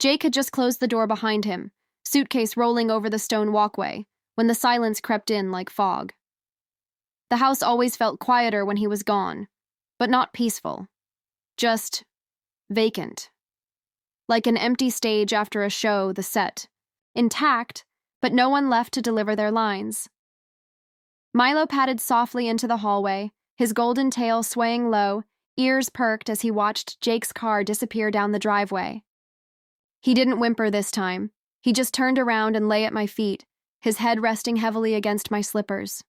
Jake had just closed the door behind him, suitcase rolling over the stone walkway, when the silence crept in like fog. The house always felt quieter when he was gone, but not peaceful. Just vacant. Like an empty stage after a show, the set. Intact, but no one left to deliver their lines. Milo padded softly into the hallway, his golden tail swaying low, ears perked as he watched Jake's car disappear down the driveway. He didn't whimper this time. He just turned around and lay at my feet, his head resting heavily against my slippers.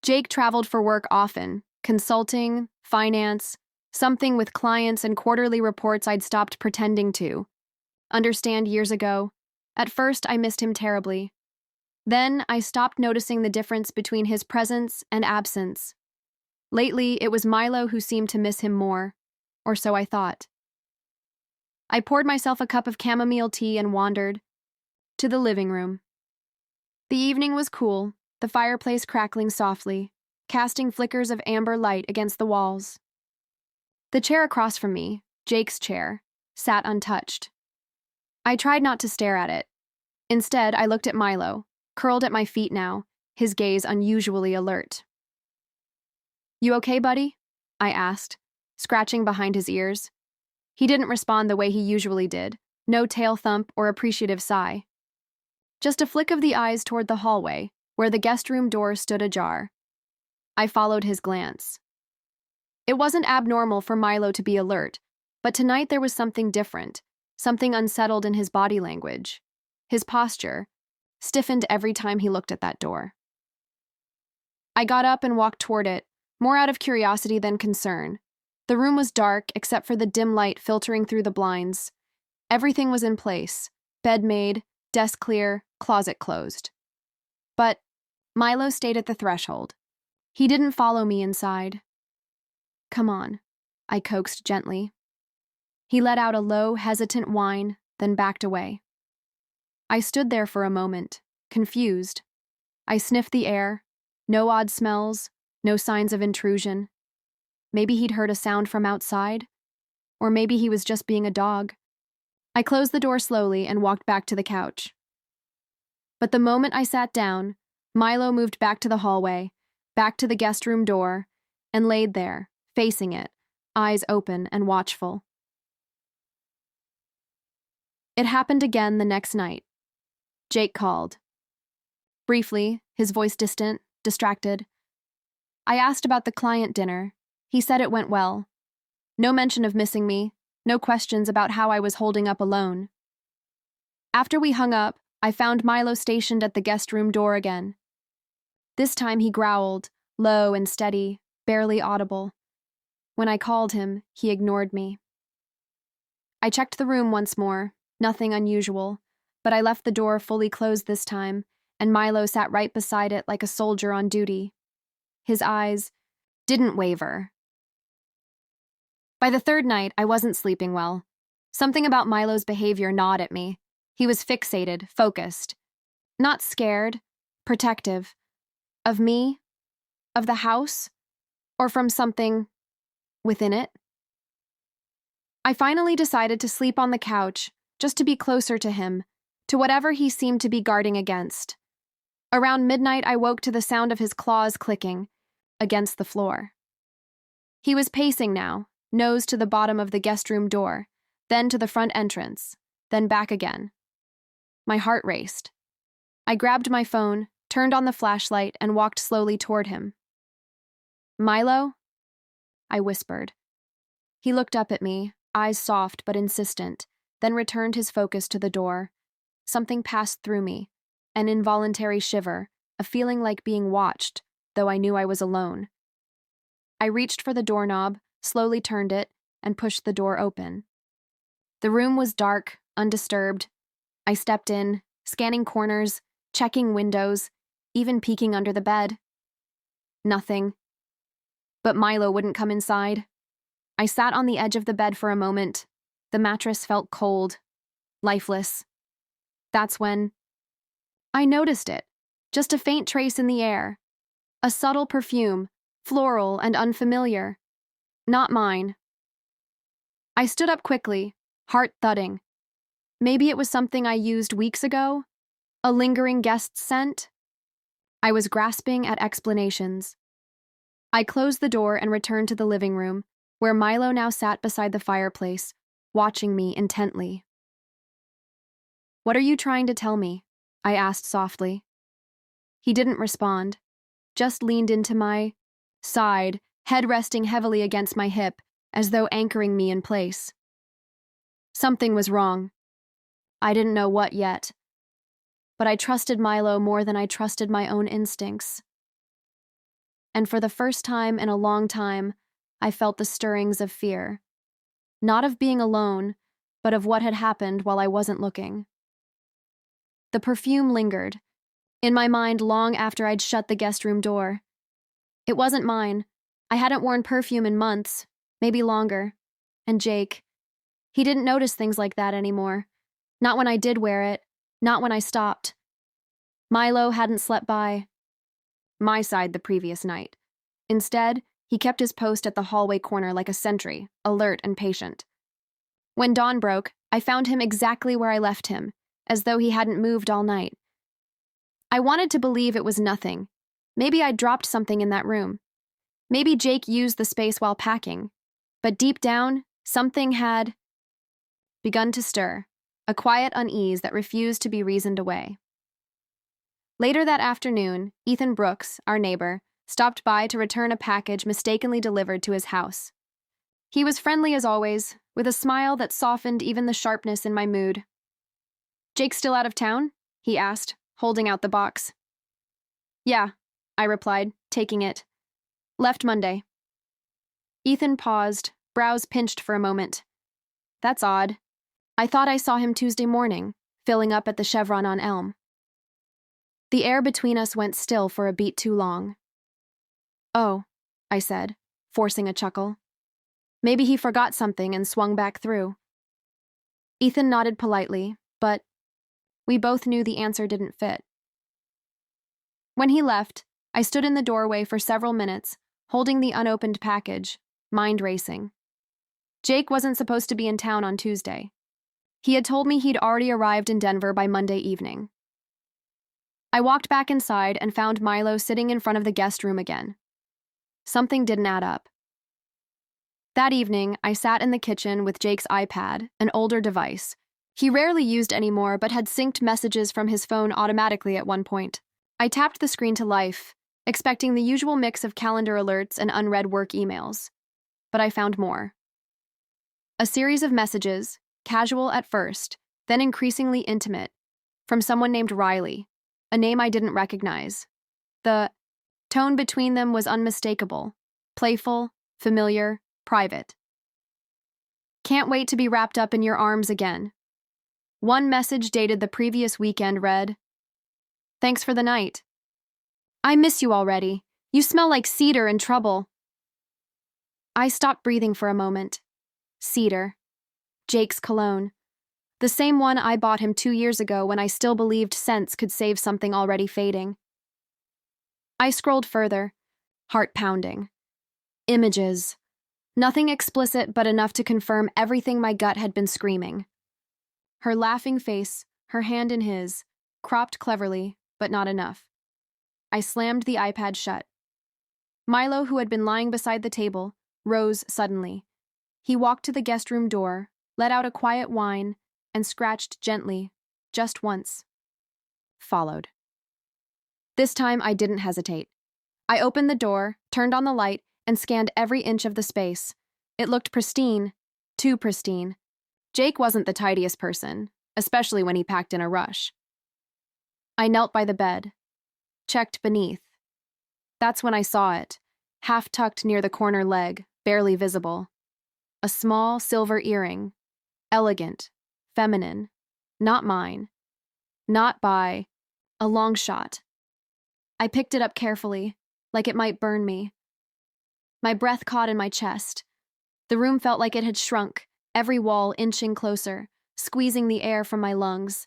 Jake traveled for work often, consulting, finance, something with clients and quarterly reports I'd stopped pretending to understand years ago. At first, I missed him terribly. Then, I stopped noticing the difference between his presence and absence. Lately, it was Milo who seemed to miss him more, or so I thought. I poured myself a cup of chamomile tea and wandered to the living room. The evening was cool, the fireplace crackling softly, casting flickers of amber light against the walls. The chair across from me, Jake's chair, sat untouched. I tried not to stare at it. Instead, I looked at Milo, curled at my feet now, his gaze unusually alert. "You okay, buddy?" I asked, scratching behind his ears. He didn't respond the way he usually did, no tail thump or appreciative sigh. Just a flick of the eyes toward the hallway, where the guest room door stood ajar. I followed his glance. It wasn't abnormal for Milo to be alert, but tonight there was something different, something unsettled in his body language. His posture stiffened every time he looked at that door. I got up and walked toward it, more out of curiosity than concern. The room was dark except for the dim light filtering through the blinds. Everything was in place, bed made, desk clear, closet closed. But Milo stayed at the threshold. He didn't follow me inside. "Come on," I coaxed gently. He let out a low, hesitant whine, then backed away. I stood there for a moment, confused. I sniffed the air. No odd smells, no signs of intrusion. Maybe he'd heard a sound from outside, or maybe he was just being a dog. I closed the door slowly and walked back to the couch. But the moment I sat down, Milo moved back to the hallway, back to the guest room door, and laid there, facing it, eyes open and watchful. It happened again the next night. Jake called. Briefly, his voice distant, distracted. I asked about the client dinner. He said it went well. No mention of missing me, no questions about how I was holding up alone. After we hung up, I found Milo stationed at the guest room door again. This time he growled, low and steady, barely audible. When I called him, he ignored me. I checked the room once more, nothing unusual, but I left the door fully closed this time, and Milo sat right beside it like a soldier on duty. His eyes didn't waver. By the third night, I wasn't sleeping well. Something about Milo's behavior gnawed at me. He was fixated, focused. Not scared, protective. Of me? Of the house? Or from something within it? I finally decided to sleep on the couch, just to be closer to him, to whatever he seemed to be guarding against. Around midnight, I woke to the sound of his claws clicking against the floor. He was pacing now, nose to the bottom of the guest room door, then to the front entrance, then back again. My heart raced. I grabbed my phone, turned on the flashlight, and walked slowly toward him. "Milo?" I whispered. He looked up at me, eyes soft but insistent, then returned his focus to the door. Something passed through me, an involuntary shiver, a feeling like being watched, though I knew I was alone. I reached for the doorknob, slowly turned it, and pushed the door open. The room was dark, undisturbed. I stepped in, scanning corners, checking windows, even peeking under the bed. Nothing. But Milo wouldn't come inside. I sat on the edge of the bed for a moment. The mattress felt cold, lifeless. That's when I noticed it, just a faint trace in the air. A subtle perfume, floral and unfamiliar. Not mine. I stood up quickly, heart thudding. Maybe it was something I used weeks ago? A lingering guest scent? I was grasping at explanations. I closed the door and returned to the living room, where Milo now sat beside the fireplace, watching me intently. "What are you trying to tell me?" I asked softly. He didn't respond, just leaned into my side, head resting heavily against my hip, as though anchoring me in place. Something was wrong. I didn't know what yet, but I trusted Milo more than I trusted my own instincts. And for the first time in a long time, I felt the stirrings of fear. Not of being alone, but of what had happened while I wasn't looking. The perfume lingered, in my mind long after I'd shut the guest room door. It wasn't mine. I hadn't worn perfume in months, maybe longer. And Jake, he didn't notice things like that anymore. Not when I did wear it, not when I stopped. Milo hadn't slept by my side the previous night. Instead, he kept his post at the hallway corner like a sentry, alert and patient. When dawn broke, I found him exactly where I left him, as though he hadn't moved all night. I wanted to believe it was nothing. Maybe I'd dropped something in that room. Maybe Jake used the space while packing. But deep down, something had begun to stir, a quiet unease that refused to be reasoned away. Later that afternoon, Ethan Brooks, our neighbor, stopped by to return a package mistakenly delivered to his house. He was friendly as always, with a smile that softened even the sharpness in my mood. "Jake still out of town?" he asked, holding out the box. "Yeah," I replied, taking it. "Left Monday." Ethan paused, brows pinched for a moment. "That's odd. I thought I saw him Tuesday morning, filling up at the Chevron on Elm." The air between us went still for a beat too long. "Oh," I said, forcing a chuckle. "Maybe he forgot something and swung back through." Ethan nodded politely, but we both knew the answer didn't fit. When he left, I stood in the doorway for several minutes, holding the unopened package, mind racing. Jake wasn't supposed to be in town on Tuesday. He had told me he'd already arrived in Denver by Monday evening. I walked back inside and found Milo sitting in front of the guest room again. Something didn't add up. That evening, I sat in the kitchen with Jake's iPad, an older device. He rarely used anymore, but had synced messages from his phone automatically at one point. I tapped the screen to life, expecting the usual mix of calendar alerts and unread work emails. But I found more. A series of messages, casual at first, then increasingly intimate, from someone named Riley, a name I didn't recognize. The tone between them was unmistakable, playful, familiar, private. "Can't wait to be wrapped up in your arms again." One message dated the previous weekend read, "Thanks for the night. I miss you already. You smell like cedar and trouble." I stopped breathing for a moment. Cedar. Jake's cologne. The same one I bought him 2 years ago when I still believed scents could save something already fading. I scrolled further, heart pounding. Images. Nothing explicit but enough to confirm everything my gut had been screaming. Her laughing face, her hand in his, cropped cleverly, but not enough. I slammed the iPad shut. Milo, who had been lying beside the table, rose suddenly. He walked to the guest room door, let out a quiet whine, and scratched gently, just once. Followed. This time I didn't hesitate. I opened the door, turned on the light, and scanned every inch of the space. It looked pristine, too pristine. Jake wasn't the tidiest person, especially when he packed in a rush. I knelt by the bed, checked beneath. That's when I saw it, half tucked near the corner leg, barely visible. A small silver earring, elegant, feminine, not mine, not by a long shot. I picked it up carefully, like it might burn me. My breath caught in my chest. The room felt like it had shrunk, every wall inching closer, squeezing the air from my lungs.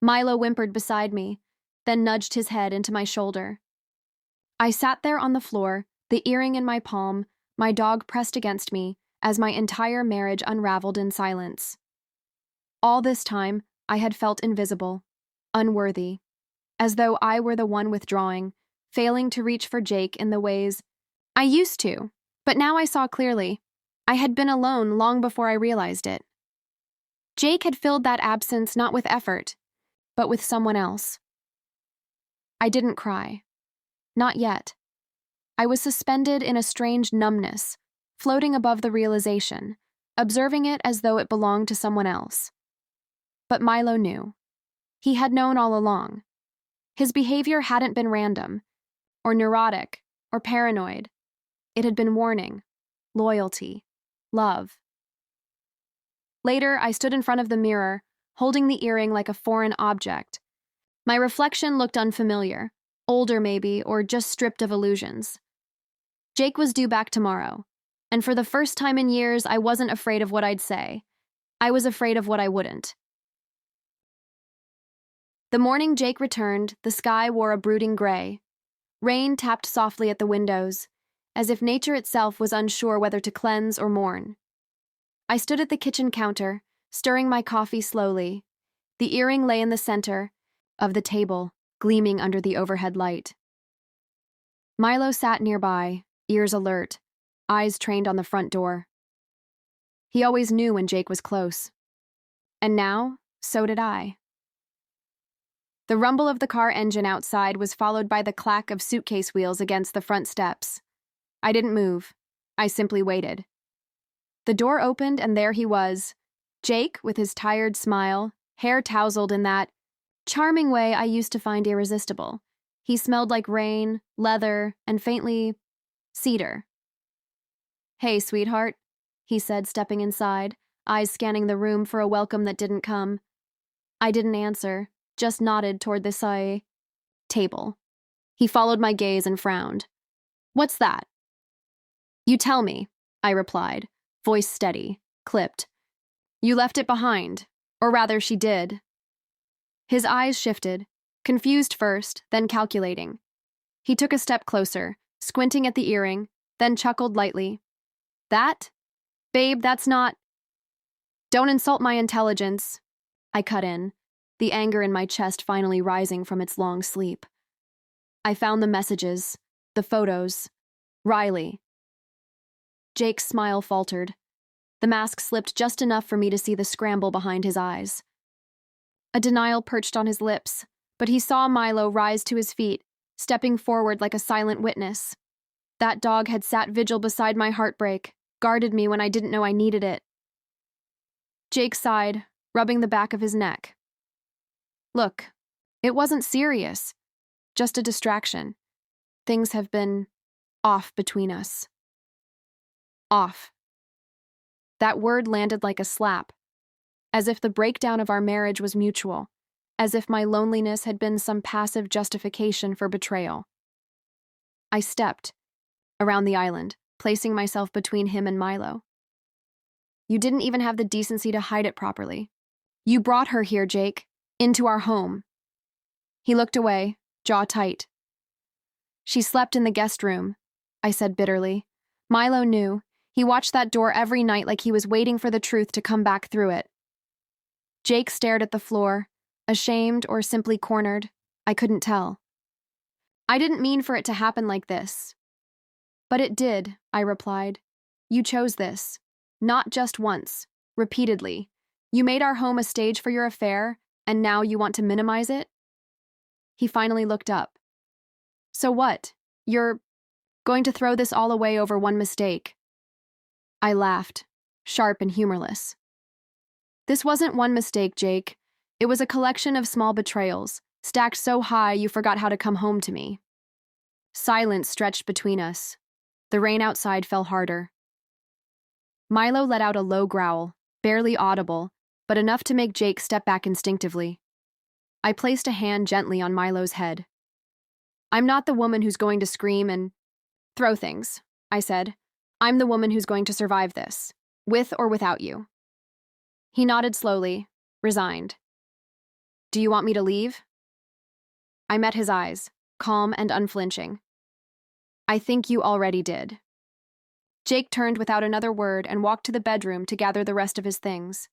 Milo whimpered beside me, then nudged his head into my shoulder. I sat there on the floor, the earring in my palm, my dog pressed against me, as my entire marriage unraveled in silence. All this time, I had felt invisible, unworthy, as though I were the one withdrawing, failing to reach for Jake in the ways I used to. But now I saw clearly. I had been alone long before I realized it. Jake had filled that absence not with effort, but with someone else. I didn't cry. Not yet. I was suspended in a strange numbness, floating above the realization, observing it as though it belonged to someone else. But Milo knew. He had known all along. His behavior hadn't been random, or neurotic, or paranoid. It had been warning, loyalty, love. Later, I stood in front of the mirror, holding the earring like a foreign object. My reflection looked unfamiliar, older maybe, or just stripped of illusions. Jake was due back tomorrow, and for the first time in years, I wasn't afraid of what I'd say. I was afraid of what I wouldn't. The morning Jake returned, the sky wore a brooding gray. Rain tapped softly at the windows, as if nature itself was unsure whether to cleanse or mourn. I stood at the kitchen counter, stirring my coffee slowly. The earring lay in the center of the table, gleaming under the overhead light. Milo sat nearby, ears alert, eyes trained on the front door. He always knew when Jake was close. And now, so did I. The rumble of the car engine outside was followed by the clack of suitcase wheels against the front steps. I didn't move. I simply waited. The door opened and there he was, Jake with his tired smile, hair tousled in that charming way I used to find irresistible. He smelled like rain, leather, and faintly cedar. "Hey, sweetheart," he said, stepping inside, eyes scanning the room for a welcome that didn't come. I didn't answer, just nodded toward the side table. He followed my gaze and frowned. "What's that?" "You tell me," I replied, voice steady, clipped. "You left it behind, or rather she did." His eyes shifted, confused first, then calculating. He took a step closer, squinting at the earring, then chuckled lightly. "That? Babe, that's not—" "Don't insult my intelligence," I cut in, the anger in my chest finally rising from its long sleep. I found the messages, the photos. Riley. Jake's smile faltered. The mask slipped just enough for me to see the scramble behind his eyes. A denial perched on his lips, but he saw Milo rise to his feet, stepping forward like a silent witness. That dog had sat vigil beside my heartbreak, guarded me when I didn't know I needed it. Jake sighed, rubbing the back of his neck. "Look, it wasn't serious. Just a distraction. Things have been off between us." Off. That word landed like a slap, as if the breakdown of our marriage was mutual, as if my loneliness had been some passive justification for betrayal. I stepped around the island, placing myself between him and Milo. "You didn't even have the decency to hide it properly. You brought her here, Jake, into our home." He looked away, jaw tight. "She slept in the guest room," I said bitterly. Milo knew. He watched that door every night like he was waiting for the truth to come back through it. Jake stared at the floor, ashamed or simply cornered. I couldn't tell. "I didn't mean for it to happen like this." "But it did," I replied. "You chose this. Not just once, repeatedly. You made our home a stage for your affair, and now you want to minimize it?" He finally looked up. "So what? You're going to throw this all away over one mistake?" I laughed, sharp and humorless. "This wasn't one mistake, Jake. It was a collection of small betrayals, stacked so high you forgot how to come home to me." Silence stretched between us. The rain outside fell harder. Milo let out a low growl, barely audible, but enough to make Jake step back instinctively. I placed a hand gently on Milo's head. "I'm not the woman who's going to scream and throw things," I said. "I'm the woman who's going to survive this, with or without you." He nodded slowly, resigned. "Do you want me to leave?" I met his eyes, calm and unflinching. "I think you already did." Jake turned without another word and walked to the bedroom to gather the rest of his things.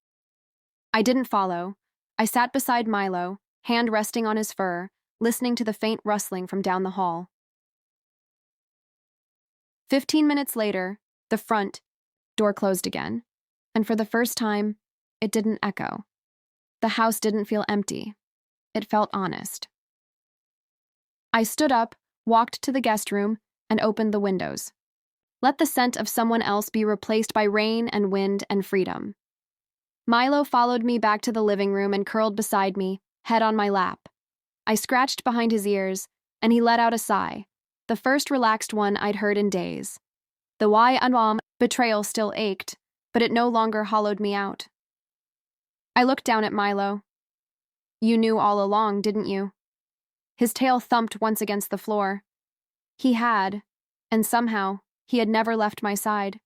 I didn't follow. I sat beside Milo, hand resting on his fur, listening to the faint rustling from down the hall. 15 minutes later, the front door closed again, and for the first time, it didn't echo. The house didn't feel empty. It felt honest. I stood up, walked to the guest room, and opened the windows. Let the scent of someone else be replaced by rain and wind and freedom. Milo followed me back to the living room and curled beside me, head on my lap. I scratched behind his ears, and he let out a sigh, the first relaxed one I'd heard in days. The betrayal still ached, but it no longer hollowed me out. I looked down at Milo. You knew all along, didn't you? His tail thumped once against the floor. He had, and somehow, he had never left my side.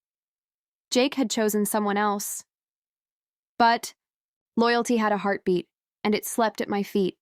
Jake had chosen someone else. But loyalty had a heartbeat, and it slept at my feet.